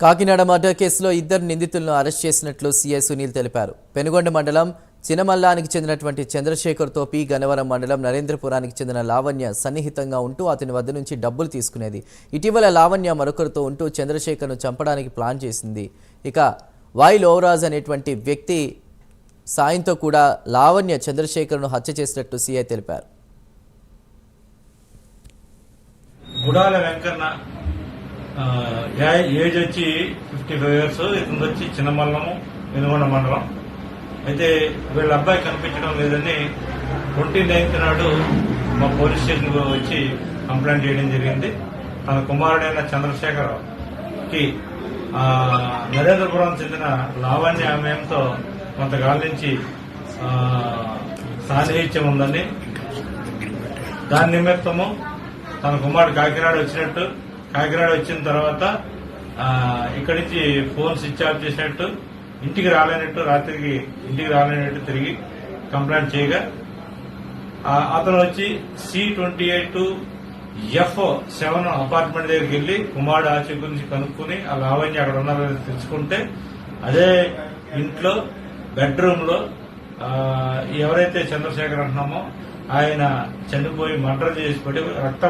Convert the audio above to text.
Kakinada murder కేసులో ఇద్దరు నిందితులను అరెస్ట్ చేసినట్లు సీఐ సునీల్ తెలిపారు. పెనుగొండ మండలం చినమల్లానికి చెందినటువంటి చంద్రశేఖర్ తోపి, గన్నవరం మండలం నరేంద్రపురానికి చెందిన లావణ్య సన్నిహితంగా ఉంటూ అతని వద్ద నుంచి డబ్బులు తీసుకునేది. ఇటీవల లావణ్య మరొకరితో ఉంటూ చంద్రశేఖర్ను చంపడానికి ప్లాన్ చేసింది. ఇక వాయిల్ ఓవరాజ్ అనేటువంటి వ్యక్తి సాయంతో కూడా లావణ్య చంద్రశేఖర్ను హత్య చేసినట్టు సీఐ తెలిపారు. గుడాల వెంకన్న ఏజ్ వచ్చి 55 years, ఇతను వచ్చి చిన్నమల్లము, పెనుగొండ మండలం. అయితే వీళ్ళ అబ్బాయి కనిపించడం లేదని 29th నాడు మా పోలీస్ స్టేషన్ వచ్చి కంప్లైంట్ చేయడం జరిగింది. తన కుమారుడైన చంద్రశేఖర్ కి నరేంద్రపురం చెందిన లావణ్య ఆమెతో కొంతకాలం నుంచి సాన్నిహిత్యం ఉందని, దాని నిమిత్తము తన కుమారుడు కాకినాడ వచ్చిన తర్వాత ఇక్కడి నుంచి ఫోన్ స్విచ్ ఆఫ్ చేసినట్టు, రాత్రికి ఇంటికి రాలేనట్టు తిరిగి కంప్లైంట్ చేయగా అతను వచ్చి C28F7 అపార్ట్మెంట్ దగ్గరికి వెళ్లి కుమారుడు ఆచే గురించి కనుక్కుని ఆ లావణ్య అక్కడ ఉన్నారని తెలుసుకుంటే అదే ఇంట్లో బెడ్రూమ్ లో ఎవరైతే చంద్రశేఖర్ అంటున్నామో ఆయన చనిపోయి మర్డర్ చేసి పడి రక్త